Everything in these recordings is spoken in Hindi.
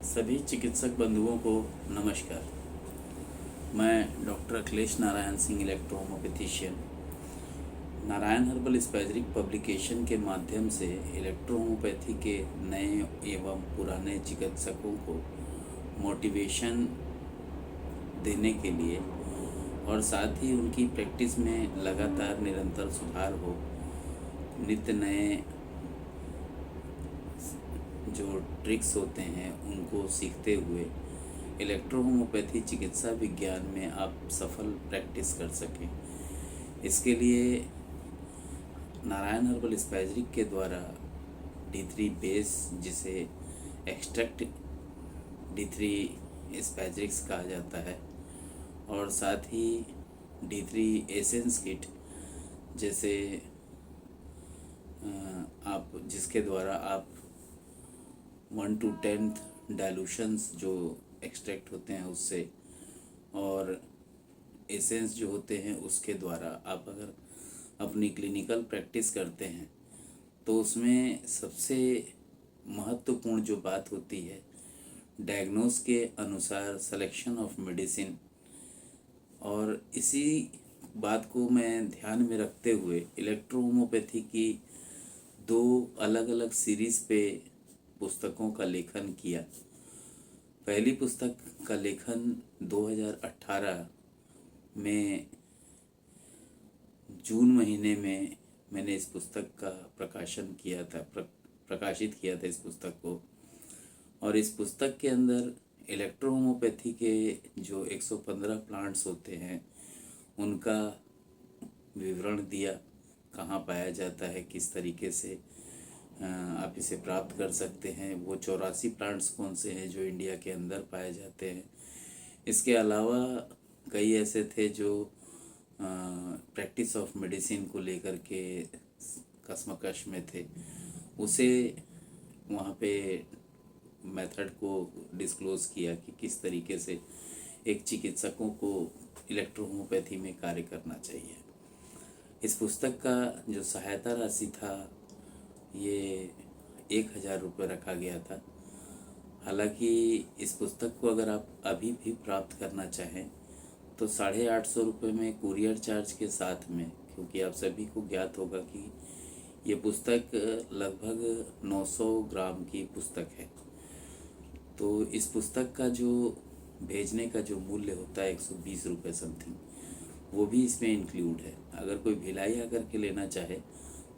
सभी चिकित्सक बंधुओं को नमस्कार। मैं doctor Akhilesh Narayan Singh, electro homoeopathician, Narayan herbal spagyric publication के माध्यम से इलेक्ट्रो होम्योपैथी के नए एवं पुराने चिकित्सकों को मोटिवेशन देने के लिए और साथ ही उनकी प्रैक्टिस में लगातार निरंतर सुधार हो, नित्य नए जो ट्रिक्स होते हैं उनको सीखते हुए इलेक्ट्रो होम्योपैथी चिकित्सा विज्ञान में आप सफल प्रैक्टिस कर सकें। इसके लिए नारायण हर्बल स्पैजरिक के द्वारा D3 बेस, जिसे एक्सट्रैक्ट D3 स्पैजरिक्स कहा जाता है, और साथ ही D3 एसेंस किट, जैसे आप जिसके द्वारा आप 1/10 डाइल्यूशंस जो एक्सट्रैक्ट होते हैं उससे और एसेंस जो होते हैं उसके द्वारा आप अगर अपनी क्लिनिकल प्रैक्टिस करते हैं तो उसमें सबसे महत्वपूर्ण जो बात होती है, डायग्नोस के अनुसार सिलेक्शन ऑफ मेडिसिन। और इसी बात को मैं ध्यान में रखते हुए इलेक्ट्रो होम्योपैथी की 2 अलग अलग सीरीज़ पे पुस्तकों का लेखन किया। पहली पुस्तक का लेखन 2018 में जून महीने में मैंने इस पुस्तक का प्रकाशन किया था, प्रकाशित किया था इस पुस्तक को। और इस पुस्तक के अंदर इलेक्ट्रो होम्योपैथी के जो 115 प्लांट्स होते हैं उनका विवरण दिया, कहाँ पाया जाता है, किस तरीके से आप इसे प्राप्त कर सकते हैं, वो 84 प्लांट्स कौन से हैं जो इंडिया के अंदर पाए जाते हैं। इसके अलावा कई ऐसे थे जो प्रैक्टिस ऑफ मेडिसिन को लेकर के कश्मकश में थे, उसे वहाँ पे मेथड को डिस्क्लोज किया कि किस तरीके से एक चिकित्सकों को इलेक्ट्रो होम्योपैथी में कार्य करना चाहिए। इस पुस्तक का जो सहायता राशि था ये 1000 रुपये रखा गया था। हालांकि इस पुस्तक को अगर आप अभी भी प्राप्त करना चाहें तो 850 रुपये में कुरियर चार्ज के साथ में, क्योंकि आप सभी को ज्ञात होगा कि ये पुस्तक लगभग 900 ग्राम की पुस्तक है, तो इस पुस्तक का जो भेजने का जो मूल्य होता है 120 रुपये समथिंग, वो भी इसमें इंक्लूड है। अगर कोई भिलाई आकर के लेना चाहे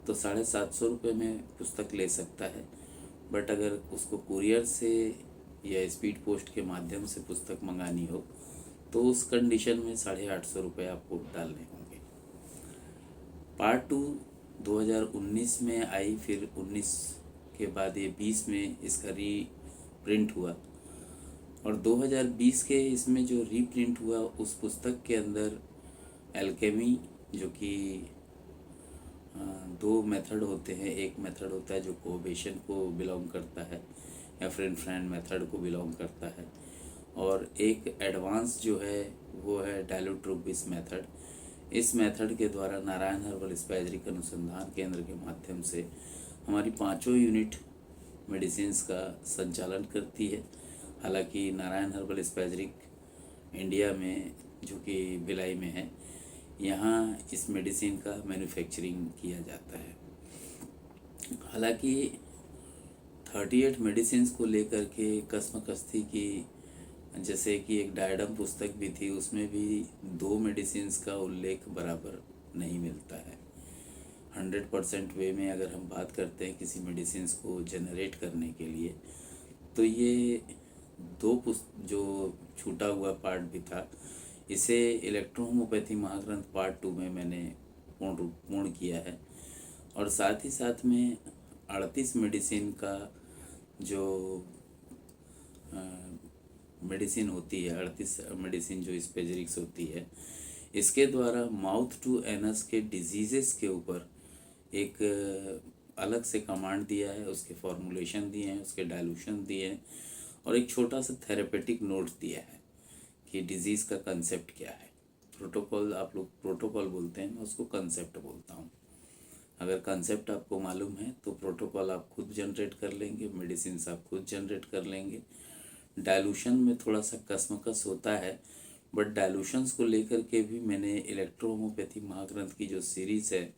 तो 750 रुपये में पुस्तक ले सकता है, बट अगर उसको कुरियर से या स्पीड पोस्ट के माध्यम से पुस्तक मंगानी हो तो उस कंडीशन में 850 रुपये आपको डालने होंगे। पार्ट 2 2019 में आई, फिर 19 के बाद ये 20 में इसका रीप्रिंट हुआ, और 2020 के इसमें जो रीप्रिंट हुआ उस पुस्तक के अंदर एल्केमी, जो कि 2 मेथड होते हैं। एक मेथड होता है जो कोहेशन को बिलोंग करता है या फ्रेंड मेथड को बिलोंग करता है, और एक एडवांस जो है वो है डायलूट्रोबिस मेथड। इस मेथड के द्वारा नारायण हर्बल स्पैजरिक अनुसंधान केंद्र के माध्यम से हमारी 5 यूनिट मेडिसिन्स का संचालन करती है। हालांकि नारायण हर्बल स्पैजरिक इंडिया में, जो कि भिलाई में है, यहाँ इस मेडिसिन का मैन्युफैक्चरिंग किया जाता है। हालांकि 38 मेडिसिन्स को लेकर के कश्मकश थी कि जैसे कि एक डायडम पुस्तक भी थी, उसमें भी 2 मेडिसिन्स का उल्लेख बराबर नहीं मिलता है। 100% वे में अगर हम बात करते हैं किसी मेडिसिन्स को जनरेट करने के लिए, तो ये 2 जो छूटा हुआ पार्ट भी था, इसे इलेक्ट्रो होम्योपैथी महाग्रंथ पार्ट 2 में मैंने पूर्ण किया है। और साथ ही साथ में 38 मेडिसिन का जो मेडिसिन होती है, 38 मेडिसिन जो स्पेजरिक्स होती है, इसके द्वारा माउथ टू एनस के डिजीज़ेस के ऊपर एक अलग से कमांड दिया है, उसके फॉर्मुलेशन दिए हैं, उसके डाइल्यूशन दिए हैं, और एक छोटा सा थेरेपेटिक नोट्स दिया है कि डिज़ीज़ का कंसेप्ट क्या है। प्रोटोकॉल आप लोग प्रोटोकॉल बोलते हैं, मैं उसको कंसेप्ट बोलता हूँ। अगर कंसेप्ट आपको मालूम है तो प्रोटोकॉल आप खुद जनरेट कर लेंगे, मेडिसिन आप खुद जनरेट कर लेंगे, डाइल्यूशन में थोड़ा सा कसमकस होता है, बट डाइल्यूशंस को लेकर के भी मैंने इलेक्ट्रोहोमोपैथी महाग्रंथ की जो सीरीज़ है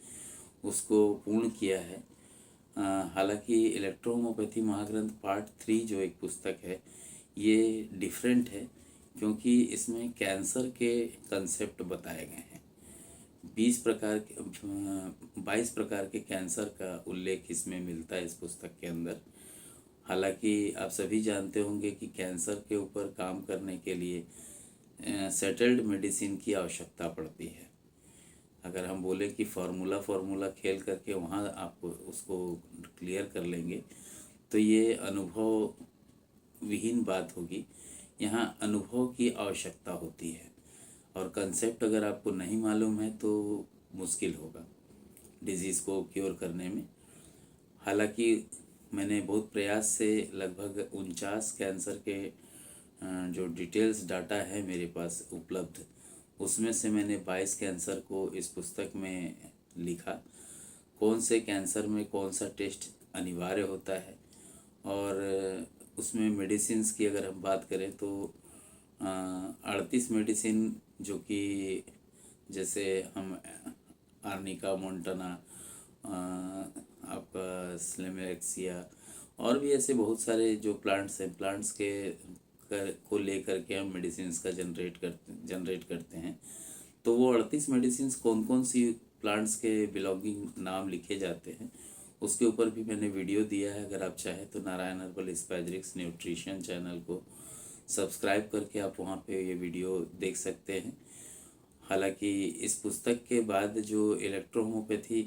उसको पूर्ण किया है। हालांकि इलेक्ट्रोहोमोपैथी महाग्रंथ पार्ट 3 जो एक पुस्तक है ये डिफरेंट है, क्योंकि इसमें कैंसर के कंसेप्ट बताए गए हैं। 22 प्रकार के कैंसर का उल्लेख इसमें मिलता है इस पुस्तक के अंदर। हालांकि आप सभी जानते होंगे कि कैंसर के ऊपर काम करने के लिए सेटल्ड मेडिसिन की आवश्यकता पड़ती है। अगर हम बोले कि फार्मूला खेल करके वहाँ आप उसको क्लियर कर लेंगे तो ये अनुभव विहीन बात होगी। यहाँ अनुभव की आवश्यकता होती है, और कंसेप्ट अगर आपको नहीं मालूम है तो मुश्किल होगा डिजीज़ को क्योर करने में। हालांकि मैंने बहुत प्रयास से लगभग 49 कैंसर के जो डिटेल्स डाटा है मेरे पास उपलब्ध, उसमें से मैंने 22 कैंसर को इस पुस्तक में लिखा। कौन से कैंसर में कौन सा टेस्ट अनिवार्य होता है, और उसमें मेडिसिन्स की अगर हम बात करें तो 38 मेडिसिन, जो कि जैसे हम आर्निका मोंटाना, आपका स्लेमेक्सिया, और भी ऐसे बहुत सारे जो प्लांट्स हैं, प्लांट्स को लेकर के हम मेडिसिन्स का जनरेट करते हैं। तो वो 38 मेडिसिन्स कौन कौन सी प्लांट्स के बिलोंगिंग नाम लिखे जाते हैं उसके ऊपर भी मैंने वीडियो दिया है। अगर आप चाहें तो नारायण हर्बल स्पैजरिक्स न्यूट्रिशन चैनल को सब्सक्राइब करके आप वहाँ पे ये वीडियो देख सकते हैं। हालांकि इस पुस्तक के बाद जो इलेक्ट्रोहोमोपैथी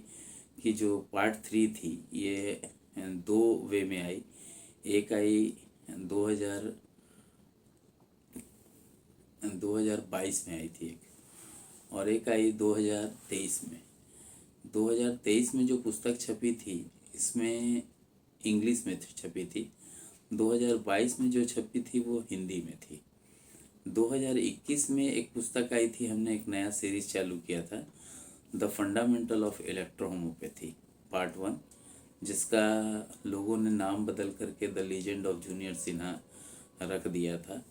की जो पार्ट 3 थी ये 2 वे में आई। एक आई 2022 में आई थी एक, और एक आई 2023 में। 2023 में जो पुस्तक छपी थी इसमें इंग्लिश में छपी थी। 2022 में जो छपी थी वो हिंदी में थी। 2021 में एक पुस्तक आई थी, हमने एक नया सीरीज चालू किया था, द फंडामेंटल ऑफ इलेक्ट्रोहोमोपैथी पार्ट 1, जिसका लोगों ने नाम बदल करके the legend of junior Sinha रख दिया था।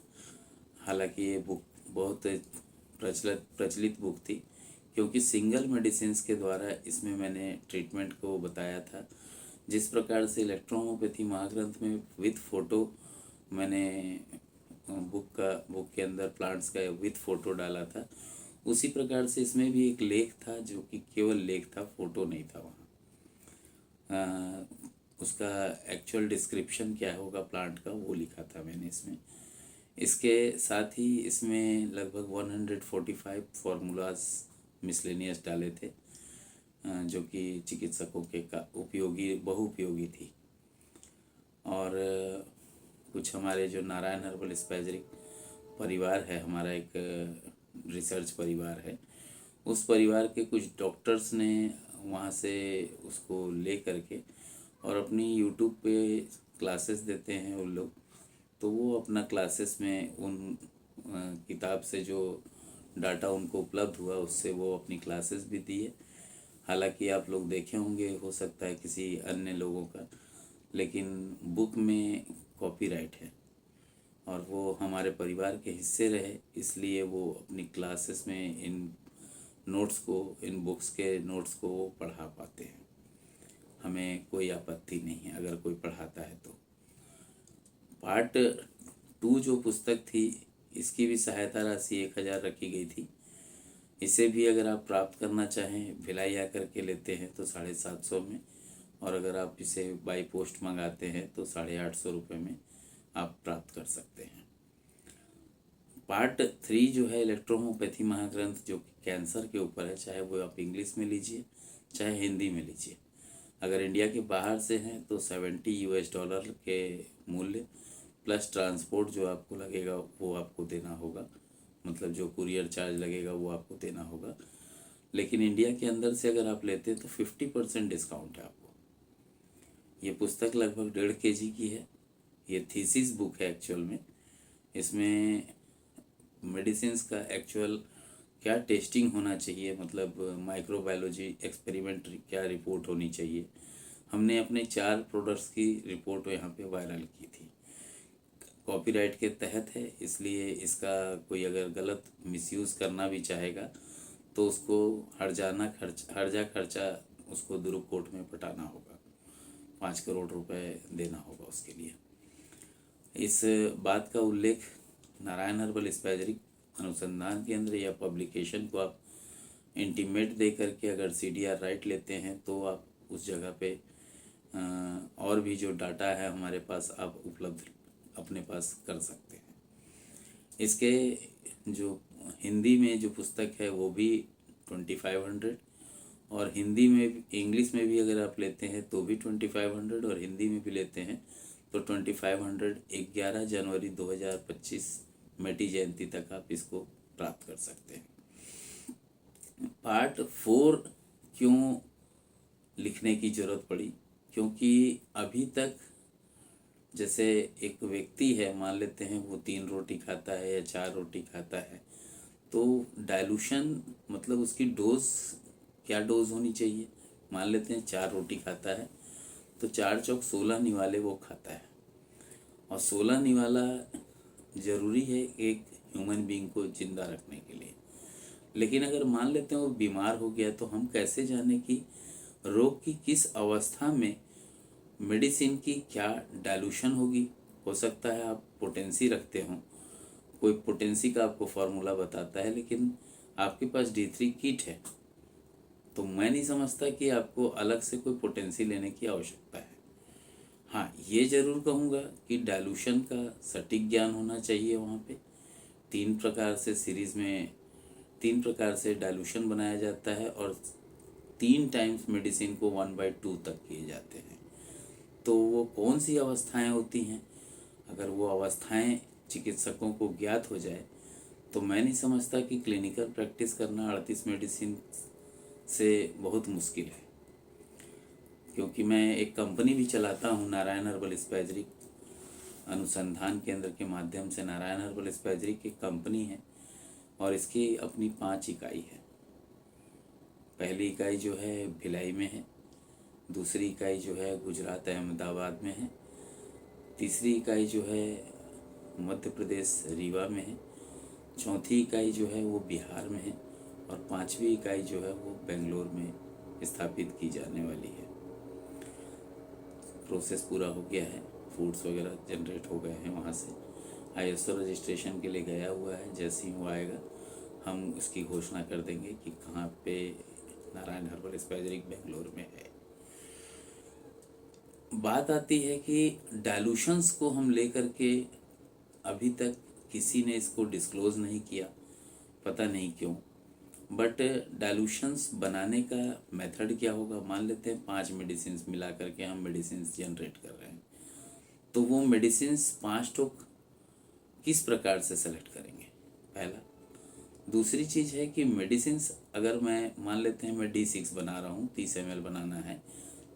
हालांकि ये बुक बहुत प्रचलित बुक थी, क्योंकि सिंगल मेडिसिन्स के द्वारा इसमें मैंने ट्रीटमेंट को बताया था। जिस प्रकार से इलेक्ट्रोहोमोपैथी महाग्रंथ में विथ फ़ोटो मैंने बुक के अंदर प्लांट्स का विथ फ़ोटो डाला था, उसी प्रकार से इसमें भी एक लेख था जो कि केवल लेख था, फ़ोटो नहीं था वहाँ। उसका एक्चुअल डिस्क्रिप्शन क्या होगा प्लांट का वो लिखा था मैंने इसमें। इसके साथ ही इसमें लगभग 145 फार्मूलाज मिसलेनियस डाले थे, जो कि चिकित्सकों के का बहुउपयोगी थी। और कुछ हमारे जो नारायण हर्बल स्पैजरिक परिवार है, हमारा एक रिसर्च परिवार है, उस परिवार के कुछ डॉक्टर्स ने वहाँ से उसको ले करके और अपनी यूट्यूब पे क्लासेस देते हैं उन लोग। तो वो अपना क्लासेस में उन किताब से जो डाटा उनको उपलब्ध हुआ उससे वो अपनी क्लासेस भी दिए। हालांकि आप लोग देखे होंगे, हो सकता है किसी अन्य लोगों का, लेकिन बुक में कॉपीराइट है और वो हमारे परिवार के हिस्से रहे, इसलिए वो अपनी क्लासेस में इन बुक्स के नोट्स को वो पढ़ा पाते हैं। हमें कोई आपत्ति नहीं है अगर कोई पढ़ाता है तो। पार्ट 2 जो पुस्तक थी इसकी भी सहायता राशि 1000 रखी गई थी। इसे भी अगर आप प्राप्त करना चाहें, भिलाई आकर के लेते हैं तो 750 में, और अगर आप इसे बाई पोस्ट मंगाते हैं तो 850 रुपये में आप प्राप्त कर सकते हैं। पार्ट 3 जो है इलेक्ट्रोहोमोपैथी महाग्रंथ, जो कैंसर के ऊपर है, चाहे वो आप इंग्लिश में लीजिए चाहे हिंदी में लीजिए। अगर इंडिया के बाहर से हैं तो $70 के मूल्य प्लस ट्रांसपोर्ट जो आपको लगेगा वो आपको देना होगा, मतलब जो कुरियर चार्ज लगेगा वो आपको देना होगा। लेकिन इंडिया के अंदर से अगर आप लेते हैं तो 50% डिस्काउंट है आपको। ये पुस्तक लगभग 1.5 kg की है। ये थीसिस बुक है एक्चुअल में। इसमें मेडिसिन्स का एक्चुअल क्या टेस्टिंग होना चाहिए, मतलब माइक्रोबायोलॉजी एक्सपेरिमेंट क्या रिपोर्ट होनी चाहिए, हमने अपने 4 प्रोडक्ट्स की रिपोर्ट यहाँ पे वायरल की थी। कॉपीराइट के तहत है, इसलिए इसका कोई अगर गलत मिसयूज़ करना भी चाहेगा तो उसको हर्जा खर्चा उसको दुरुप कोर्ट में पटाना होगा, 5 करोड़ रुपए देना होगा उसके लिए। इस बात का उल्लेख नारायण हर्बल स्पैजरिक अनुसंधान केंद्र या पब्लिकेशन को आप इंटीमेट दे करके अगर CDR राइट लेते हैं तो आप उस जगह पे और भी जो डाटा है हमारे पास आप उपलब्ध अपने पास कर सकते हैं। इसके जो हिंदी में जो पुस्तक है वो भी 2500, और हिंदी में इंग्लिश में भी अगर आप लेते हैं तो भी 2500, और हिंदी में भी लेते हैं तो 2500 11 जनवरी 2025 मेटी जयंती तक आप इसको प्राप्त कर सकते हैं। पार्ट 4 क्यों लिखने की ज़रूरत पड़ी? क्योंकि अभी तक जैसे एक व्यक्ति है, मान लेते हैं वो 3 रोटी खाता है या 4 रोटी खाता है, तो डाइल्यूशन मतलब उसकी डोज क्या डोज होनी चाहिए? मान लेते हैं 4 रोटी खाता है तो 4 चौक 16 निवाले वो खाता है, और 16 निवाला ज़रूरी है एक ह्यूमन बीइंग को ज़िंदा रखने के लिए। लेकिन अगर मान लेते हैं वो बीमार हो गया तो हम कैसे जाने कि रोग की किस अवस्था में मेडिसिन की क्या डाइल्यूशन होगी? हो सकता है आप पोटेंसी रखते हो, कोई पोटेंसी का आपको फार्मूला बताता है, लेकिन आपके पास D3 किट है, तो मैं नहीं समझता कि आपको अलग से कोई पोटेंसी लेने की आवश्यकता है। हाँ, ये ज़रूर कहूँगा कि डाइल्यूशन का सटीक ज्ञान होना चाहिए वहाँ पे। 3 प्रकार से सीरीज़ में 3 प्रकार से डाइल्यूशन बनाया जाता है, और 3 टाइम्स मेडिसिन को 1/2 तक किए जाते हैं। तो वो कौन सी अवस्थाएं होती हैं? अगर वो अवस्थाएं चिकित्सकों को ज्ञात हो जाए तो मैं नहीं समझता कि क्लिनिकल प्रैक्टिस करना 38 मेडिसिन से बहुत मुश्किल है। क्योंकि मैं एक कंपनी भी चलाता हूँ, नारायण हर्बल स्पैजरिक अनुसंधान केंद्र के माध्यम से। नारायण हर्बल स्पैजरिक एक कंपनी है और इसकी अपनी 5 इकाई है। पहली इकाई जो है भिलाई में है, दूसरी इकाई जो है गुजरात अहमदाबाद में है, तीसरी इकाई जो है मध्य प्रदेश रीवा में है, चौथी इकाई जो है वो बिहार में है, और 5वीं इकाई जो है वो बेंगलोर में स्थापित की जाने वाली है। प्रोसेस पूरा हो गया है, फूड्स वगैरह जनरेट हो गए हैं, वहाँ से ISO रजिस्ट्रेशन के लिए गया हुआ है। जैसे ही वो आएगा हम उसकी घोषणा कर देंगे कि कहाँ पे नारायण हर्बल स्पैजरिक बेंगलोर में है। बात आती है कि डाइल्यूशंस को हम लेकर के अभी तक किसी ने इसको डिस्क्लोज नहीं किया, पता नहीं क्यों। बट डाइल्यूशंस बनाने का मेथड क्या होगा? मान लेते हैं 5 मेडिसिन मिला करके हम मेडिसिन जनरेट कर रहे हैं, तो वो मेडिसिन 5 टोक किस प्रकार से सेलेक्ट करेंगे? पहला। दूसरी चीज़ है कि मेडिसिन अगर मैं मान लेते हैं मैं D6 बना रहा हूँ, 30 ml बनाना है,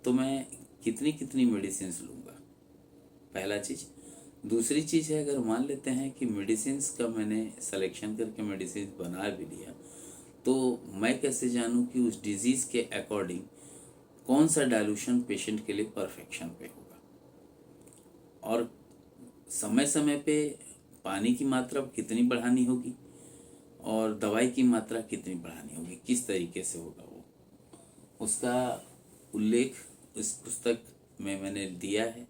तो मैं कितनी कितनी मेडिसिन लूँगा? पहला चीज़। दूसरी चीज़ है अगर मान लेते हैं कि मेडिसिन का मैंने सिलेक्शन करके मेडिसिन बना भी लिया, तो मैं कैसे जानूं कि उस डिजीज़ के अकॉर्डिंग कौन सा डाइल्यूशन पेशेंट के लिए परफेक्शन पे होगा? और समय समय पे पानी की मात्रा कितनी बढ़ानी होगी और दवाई की मात्रा कितनी बढ़ानी होगी, किस तरीके से होगा वो, उसका उल्लेख इस पुस्तक में मैंने दिया है।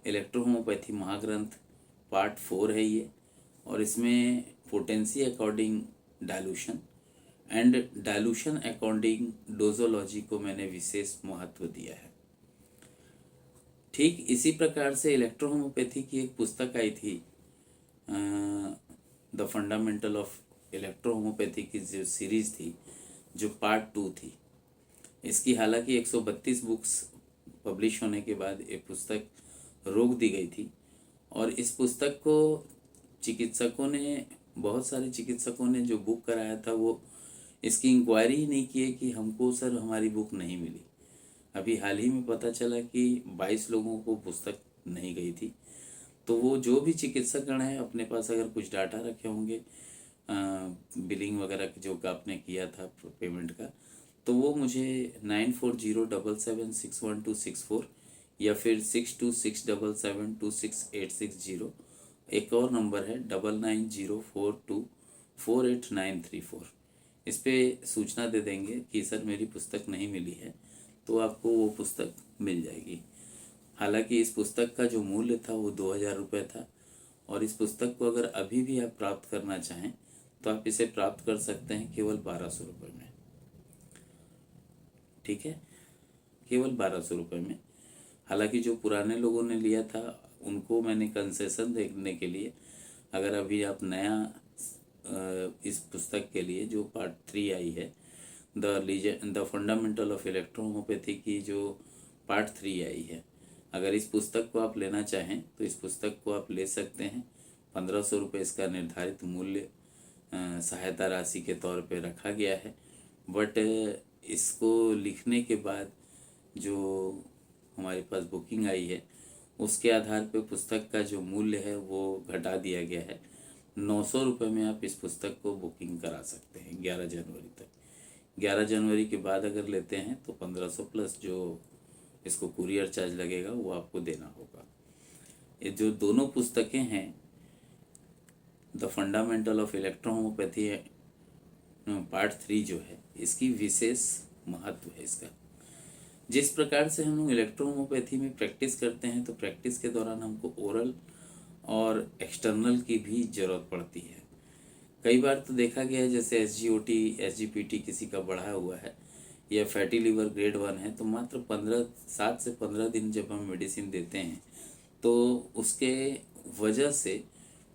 इलेक्ट्रोहोमोपैथी महाग्रंथ पार्ट 4 है ये, और इसमें potency according dilution and dilution according dosology को मैंने विशेष महत्व दिया है। ठीक इसी प्रकार से इलेक्ट्रोहोमोपैथी की एक पुस्तक आई थी, द फंडामेंटल ऑफ इलेक्ट्रोहोमोपैथी की जो सीरीज थी, जो पार्ट 2 थी। इसकी हालांकि 132 बुक्स पब्लिश होने के बाद ये पुस्तक रोक दी गई थी, और इस पुस्तक को चिकित्सकों ने, बहुत सारे चिकित्सकों ने जो बुक कराया था वो इसकी इंक्वायरी ही नहीं किए कि हमको सर हमारी बुक नहीं मिली। अभी हाल ही में पता चला कि 22 लोगों को पुस्तक नहीं गई थी। तो वो जो भी चिकित्सकगण हैं अपने पास अगर कुछ डाटा रखे होंगे बिलिंग वगैरह जो आपने किया था पेमेंट का, तो वो मुझे 9407761264 या फिर 6267726860 एक और नंबर है 9904248934। इस पे सूचना दे देंगे कि सर मेरी पुस्तक नहीं मिली है, तो आपको वो पुस्तक मिल जाएगी। हालांकि इस पुस्तक का जो मूल्य था वो 2000 रुपये था, और इस पुस्तक को अगर अभी भी आप प्राप्त करना चाहें तो आप इसे प्राप्त कर सकते हैं केवल 1200 रुपये में। ठीक है, केवल 1200 रुपये में। हालांकि जो पुराने लोगों ने लिया था उनको मैंने कंसेशन देखने के लिए, अगर अभी आप नया इस पुस्तक के लिए जो पार्ट 3 आई है, द फंडामेंटल ऑफ इलेक्ट्रोहोमोपैथी की जो पार्ट 3 आई है, अगर इस पुस्तक को आप लेना चाहें तो इस पुस्तक को आप ले सकते हैं। 1500 रुपये इसका निर्धारित मूल्य सहायता राशि के तौर पे रखा गया है। बट इसको लिखने के बाद जो हमारे पास बुकिंग आई है उसके आधार पे पुस्तक का जो मूल्य है वो घटा दिया गया है। 900 रुपये में आप इस पुस्तक को बुकिंग करा सकते हैं 11 जनवरी तक। 11 जनवरी के बाद अगर लेते हैं तो 1500 प्लस जो इसको कुरियर चार्ज लगेगा वो आपको देना होगा। ये जो दोनों पुस्तकें हैं, द फंडामेंटल ऑफ इलेक्ट्रोहोमोपैथी पार्ट 3 जो है, इसकी विशेष महत्व है इसका। जिस प्रकार से हम लोग इलेक्ट्रोहोमोपैथी में प्रैक्टिस करते हैं तो प्रैक्टिस के दौरान हमको ओरल और एक्सटर्नल की भी ज़रूरत पड़ती है। कई बार तो देखा गया है जैसे SGOT SGPT किसी का बढ़ा हुआ है या फैटी लीवर ग्रेड 1 है, तो मात्र 7 से 15 दिन जब हम मेडिसिन देते हैं तो उसके वजह से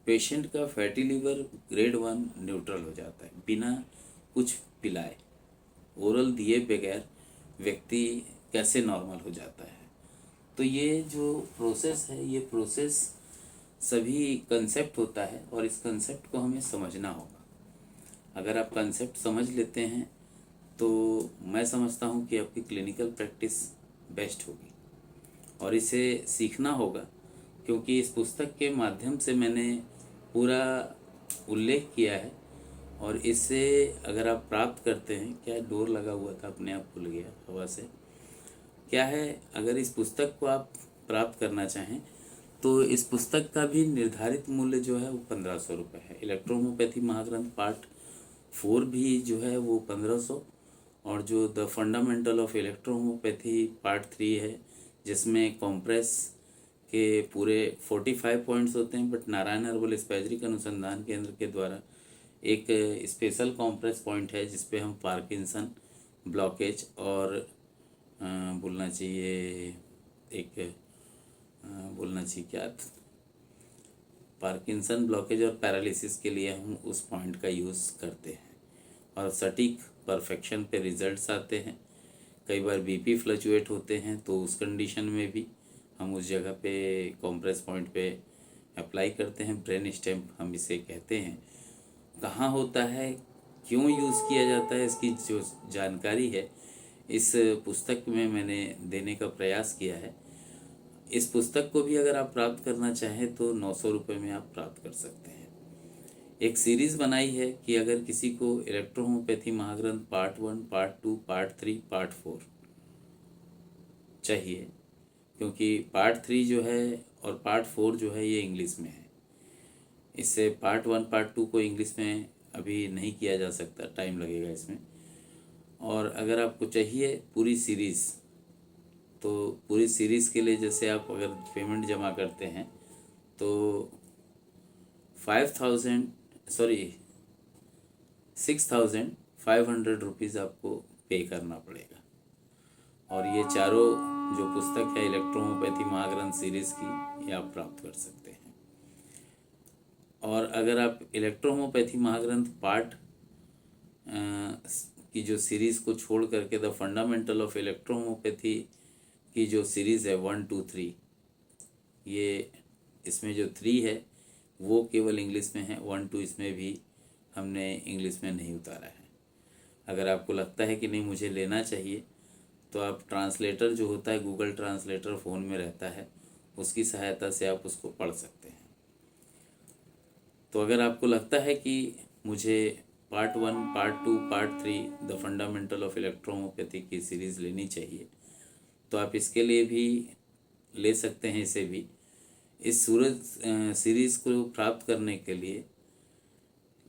पेशेंट का फैटी लीवर ग्रेड 1 न्यूट्रल हो जाता है बिना कुछ पिलाए। ओरल दिए बगैर व्यक्ति कैसे नॉर्मल हो जाता है। तो ये जो प्रोसेस है, ये प्रोसेस सभी कंसेप्ट होता है और इस कंसेप्ट को हमें समझना होगा। अगर आप कंसेप्ट समझ लेते हैं तो मैं समझता हूँ कि आपकी क्लिनिकल प्रैक्टिस बेस्ट होगी। और इसे सीखना होगा, क्योंकि इस पुस्तक के माध्यम से मैंने पूरा उल्लेख किया है। और इससे अगर आप प्राप्त करते हैं, क्या डोर लगा हुआ था अपने आप खुल गया हवा से, क्या है, अगर इस पुस्तक को आप प्राप्त करना चाहें तो इस पुस्तक का भी निर्धारित मूल्य जो है वो 1500 रुपये है। इलेक्ट्रोहोमोपैथी महाग्रंथ पार्ट 4 भी जो है वो 1500, और जो द फंडामेंटल ऑफ इलेक्ट्रोहोमोपैथी पार्ट 3 है जिसमें कॉम्प्रेस के पूरे 45 पॉइंट्स होते हैं, बट नारायण हर्बल स्पैजरिक अनुसंधान केंद्र के द्वारा एक स्पेशल कॉम्प्रेस पॉइंट है जिसपे हम पार्किंसन ब्लॉकेज और बोलना चाहिए क्या, पार्किंसन ब्लॉकेज और पैरालिसिस के लिए हम उस पॉइंट का यूज़ करते हैं और सटीक परफेक्शन पे रिजल्ट्स आते हैं। कई बार BP फ्लक्चुएट होते हैं तो उस कंडीशन में भी हम उस जगह पे कॉम्प्रेस पॉइंट पे अप्लाई करते हैं। ब्रेन स्टेम्प हम इसे कहते हैं। कहाँ होता है, क्यों यूज़ किया जाता है, इसकी जो जानकारी है इस पुस्तक में मैंने देने का प्रयास किया है। इस पुस्तक को भी अगर आप प्राप्त करना चाहें तो 900 रुपये में आप प्राप्त कर सकते हैं। एक सीरीज़ बनाई है कि अगर किसी को इलेक्ट्रोहोमोपैथी महाग्रंथ पार्ट 1, पार्ट 2, पार्ट 3, पार्ट 4 चाहिए, क्योंकि पार्ट 3 जो है और पार्ट 4 जो है ये इंग्लिश में है। इससे पार्ट 1 पार्ट 2 को इंग्लिश में अभी नहीं किया जा सकता, टाइम लगेगा इसमें। और अगर आपको चाहिए पूरी सीरीज़, तो पूरी सीरीज़ के लिए जैसे आप अगर पेमेंट जमा करते हैं तो 6,500 रुपीज़ आपको पे करना पड़ेगा। और ये चारों जो पुस्तक है इलेक्ट्रोहोमोपैथी महाग्रंथ सीरीज़ की, ये आप प्राप्त कर सकते हैं। और अगर आप इलेक्ट्रोहोमोपैथी महाग्रंथ पार्ट की जो सीरीज़ को छोड़ करके द फंडामेंटल ऑफ इलेक्ट्रोहोमोपैथी की जो सीरीज़ है 1, 2, 3, ये इसमें जो 3 है वो केवल इंग्लिश में है, 1, 2 इसमें भी हमने इंग्लिश में नहीं उतारा है। अगर आपको लगता है कि नहीं मुझे लेना चाहिए तो आप ट्रांसलेटर जो होता है, गूगल ट्रांसलेटर फ़ोन में रहता है, उसकी सहायता से आप उसको पढ़ सकते हैं। तो अगर आपको लगता है कि मुझे part 1, part 2, part 3 the fundamental of electrohomoeopathy की सीरीज़ लेनी चाहिए तो आप इसके लिए भी ले सकते हैं। इसे भी इस सूरज सीरीज़ को प्राप्त करने के लिए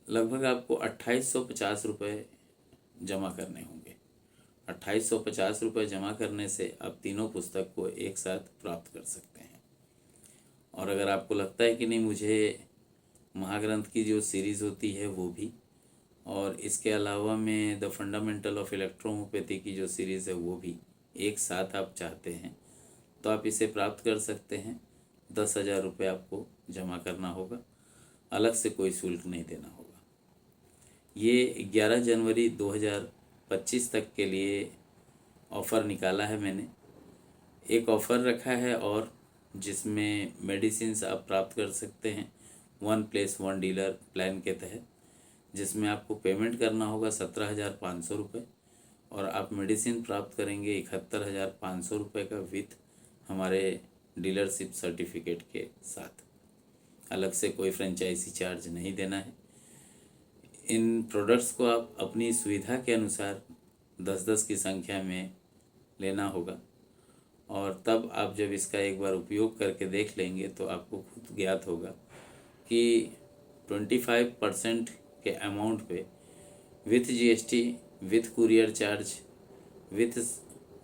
लगभग आपको 2850 रुपये जमा करने होंगे। 2850 रुपये जमा करने से आप तीनों पुस्तक को एक साथ प्राप्त कर सकते हैं। और अगर आपको लगता है कि नहीं, मुझे महाग्रंथ की जो सीरीज़ होती है वो भी, और इसके अलावा में द फंडामेंटल ऑफ इलेक्ट्रोहोम्योपैथी की जो सीरीज़ है वो भी एक साथ आप चाहते हैं, तो आप इसे प्राप्त कर सकते हैं। 10,000 रुपये आपको जमा करना होगा, अलग से कोई शुल्क नहीं देना होगा। ये 11 जनवरी 2025 तक के लिए ऑफ़र निकाला है मैंने। एक ऑफ़र रखा है और जिसमें मेडिसिन्स आप प्राप्त कर सकते हैं 1+1 डीलर प्लान के तहत, जिसमें आपको पेमेंट करना होगा 17,500 रुपये और आप मेडिसिन प्राप्त करेंगे 71,500 रुपये का विथ हमारे डीलरशिप सर्टिफिकेट के साथ। अलग से कोई फ्रेंचाइजी चार्ज नहीं देना है। इन प्रोडक्ट्स को आप अपनी सुविधा के अनुसार 10-10 की संख्या में लेना होगा, और तब आप जब इसका एक बार उपयोग करके देख लेंगे तो आपको खुद ज्ञात होगा कि 25% के अमाउंट पे with GST, with courier charge, with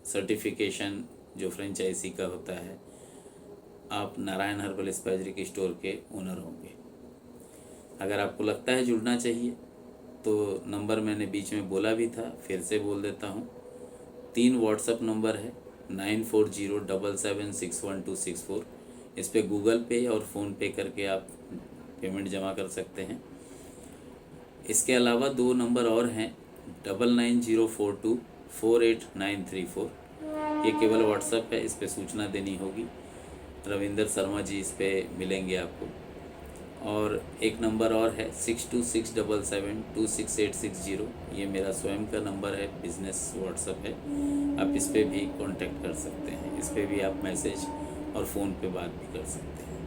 certification जो फ्रेंचाइजी का होता है, आप नारायण हर्बल स्पाइसरी स्टोर के ओनर होंगे। अगर आपको लगता है जुड़ना चाहिए तो नंबर मैंने बीच में बोला भी था, फिर से बोल देता हूँ। 3 व्हाट्सएप नंबर है 9407761264। इस पे गूगल पे और फ़ोन पे करके आप पेमेंट जमा कर सकते हैं। इसके अलावा 2 नंबर और हैं 9904248934। ये केवल व्हाट्सएप है, इस पे सूचना देनी होगी। रविंदर शर्मा जी इस पे मिलेंगे आपको। और एक नंबर और है 6267726860। ये मेरा स्वयं का नंबर है, बिजनेस व्हाट्सएप है, आप इस पे भी कांटेक्ट कर सकते हैं। इस पे भी आप मैसेज और फ़ोन पे बात भी कर सकते हैं।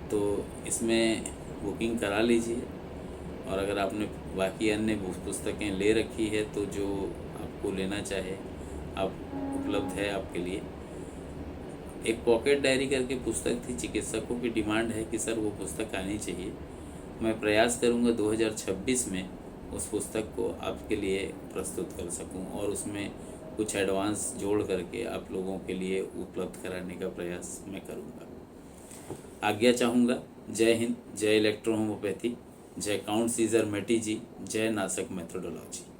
तो इसमें बुकिंग करा लीजिए। और अगर आपने बाकी अन्य पुस्तकें ले रखी है तो जो आपको लेना चाहे आप उपलब्ध है आपके लिए। एक पॉकेट डायरी करके पुस्तक थी, चिकित्सकों की डिमांड है कि सर वो पुस्तक आनी चाहिए। मैं प्रयास करूंगा 2026 में उस पुस्तक को आपके लिए प्रस्तुत कर सकूं और उसमें कुछ एडवांस जोड़ करके आप लोगों के लिए उपलब्ध कराने का प्रयास मैं करूंगा। आज्ञा चाहूँगा। जय हिंद, जय इलेक्ट्रो होम्योपैथी, जय काउंट सीजर मेटी जी, जय नासक मेथोडोलॉजी।